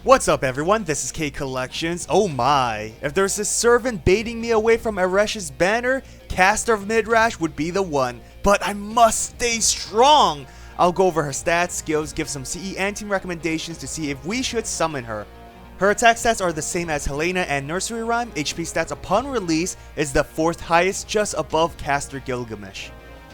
What's up everyone, this is K Collections. Oh my, if there's a servant baiting me away from Eresh's banner, Caster of Midrash would be the one. But I must stay strong! I'll go over her stats, skills, give some CE and team recommendations to see if we should summon her. Her attack stats are the same as Helena and Nursery Rhyme. HP stats upon release is the 4th highest, just above Caster Gilgamesh.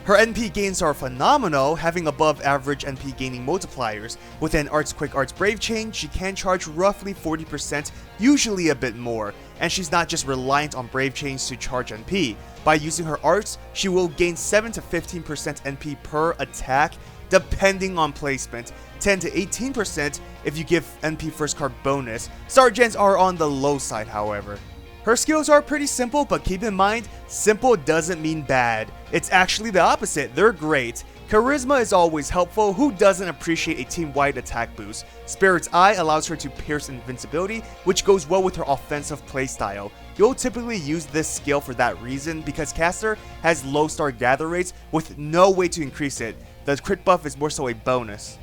Her NP gains are phenomenal, having above average NP gaining multipliers. With an Arts Quick Arts Brave chain, she can charge roughly 40%, usually a bit more, and she's not just reliant on Brave chains to charge NP. By using her arts, she will gain 7 to 15% NP per attack, depending on placement, 10 to 18% if you give NP first card bonus. Star gens are on the low side however. Her skills are pretty simple, but keep in mind, simple doesn't mean bad. It's actually the opposite, they're great. Charisma is always helpful, who doesn't appreciate a team-wide attack boost? Spirit's Eye allows her to pierce invincibility, which goes well with her offensive playstyle. You'll typically use this skill for that reason, because Caster has low star gather rates with no way to increase it. The crit buff is more so a bonus.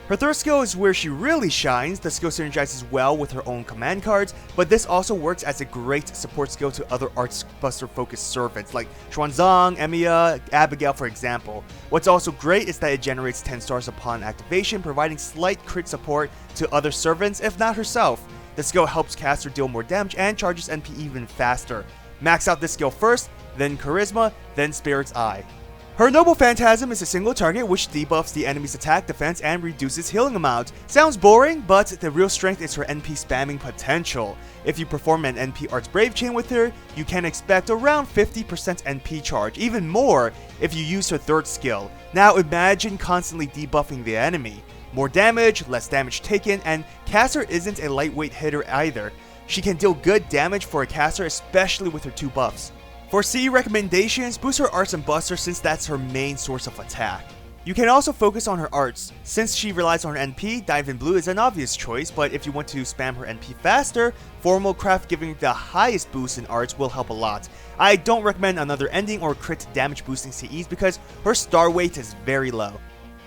Her third skill is where she really shines. The skill synergizes well with her own command cards, but this also works as a great support skill to other Arts Buster focused servants like Xuanzang, Emiya, Abigail for example. What's also great is that it generates 10 stars upon activation, providing slight crit support to other servants if not herself. The skill helps Caster deal more damage and charges NP even faster. Max out this skill first, then Charisma, then Spirit's Eye. Her Noble Phantasm is a single target which debuffs the enemy's attack, defense, and reduces healing amount. Sounds boring, but the real strength is her NP spamming potential. If you perform an NP Arts Brave chain with her, you can expect around 50% NP charge, even more if you use her third skill. Now imagine constantly debuffing the enemy. More damage, less damage taken, and Caster isn't a lightweight hitter either. She can deal good damage for a caster, especially with her 2 buffs. For CE recommendations, boost her arts and buster since that's her main source of attack. You can also focus on her arts. Since she relies on her NP, Dive in Blue is an obvious choice, but if you want to spam her NP faster, Formal Craft giving the highest boost in arts will help a lot. I don't recommend another ending or crit damage boosting CEs because her star weight is very low.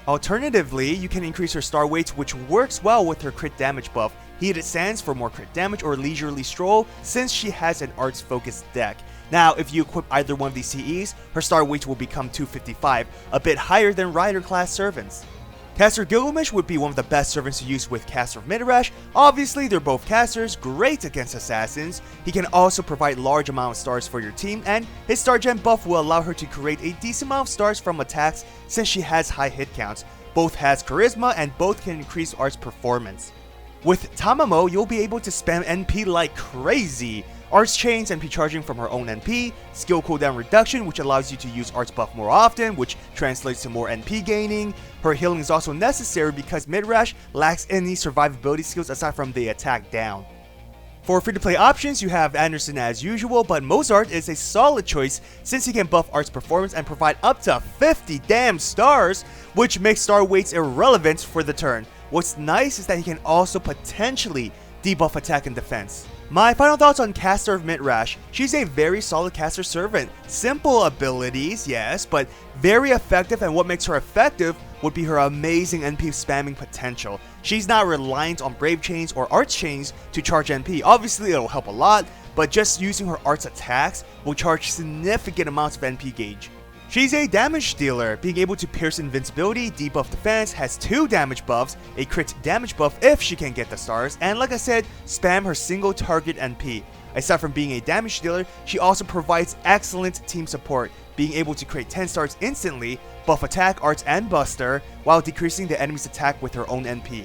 Alternatively, you can increase her star weight, which works well with her crit damage buff, Heated Sands for more crit damage, or Leisurely Stroll since she has an arts focused deck. Now, if you equip either one of these CEs, her star weight will become 255, a bit higher than Rider class servants. Caster Gilgamesh would be one of the best servants to use with Caster of Midrash. Obviously, they're both casters, great against assassins. He can also provide large amount of stars for your team, and his star gem buff will allow her to create a decent amount of stars from attacks since she has high hit counts. Both has charisma, and both can increase arts performance. With Tamamo, you'll be able to spam NP like crazy. Arts chains NP charging from her own NP, skill cooldown reduction which allows you to use arts buff more often, which translates to more NP gaining. Her healing is also necessary because Midrash lacks any survivability skills aside from the attack down. For free-to-play options, you have Anderson as usual, but Mozart is a solid choice since he can buff arts performance and provide up to 50 damn stars, which makes star weights irrelevant for the turn. What's nice is that he can also potentially debuff attack and defense. My final thoughts on Caster of Midrash. She's a very solid caster servant. Simple abilities, yes, but very effective, and what makes her effective would be her amazing NP spamming potential. She's not reliant on Brave chains or Arts chains to charge NP. Obviously it'll help a lot, but just using her Arts attacks will charge significant amounts of NP gauge. She's a damage dealer, being able to pierce invincibility, debuff defense, has 2 damage buffs, a crit damage buff if she can get the stars, and like I said, spam her single target NP. Aside from being a damage dealer, she also provides excellent team support, being able to create 10 stars instantly, buff attack, arts, and buster, while decreasing the enemy's attack with her own NP.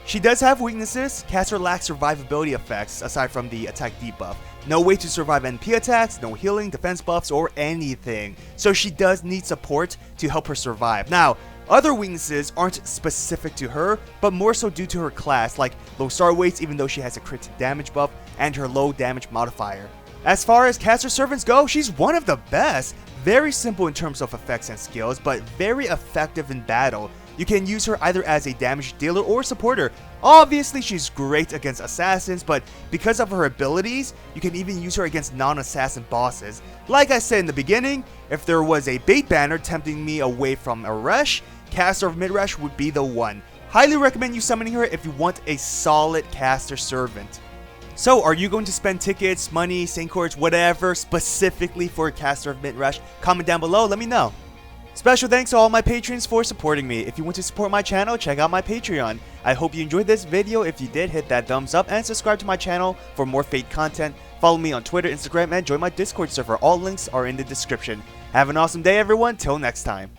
She does have weaknesses. Caster lacks survivability effects aside from the attack debuff. No way to survive NP attacks, no healing, defense buffs, or anything. So she does need support to help her survive. Now, other weaknesses aren't specific to her, but more so due to her class, like low star weights even though she has a crit damage buff, and her low damage modifier. As far as caster servants go, she's one of the best. Very simple in terms of effects and skills, but very effective in battle. You can use her either as a damage dealer or supporter. Obviously she's great against assassins, but because of her abilities, you can even use her against non-assassin bosses. Like I said in the beginning, if there was a bait banner tempting me away from Eresh, Caster of Midrash would be the one. Highly recommend you summoning her if you want a solid caster servant. So, are you going to spend tickets, money, Saint Courts, whatever, specifically for a Caster of Midrash? Comment down below, let me know. Special thanks to all my patrons for supporting me. If you want to support my channel, check out my Patreon. I hope you enjoyed this video. If you did, hit that thumbs up and subscribe to my channel for more Fate content. Follow me on Twitter, Instagram, and join my Discord server. All links are in the description. Have an awesome day, everyone. Till next time.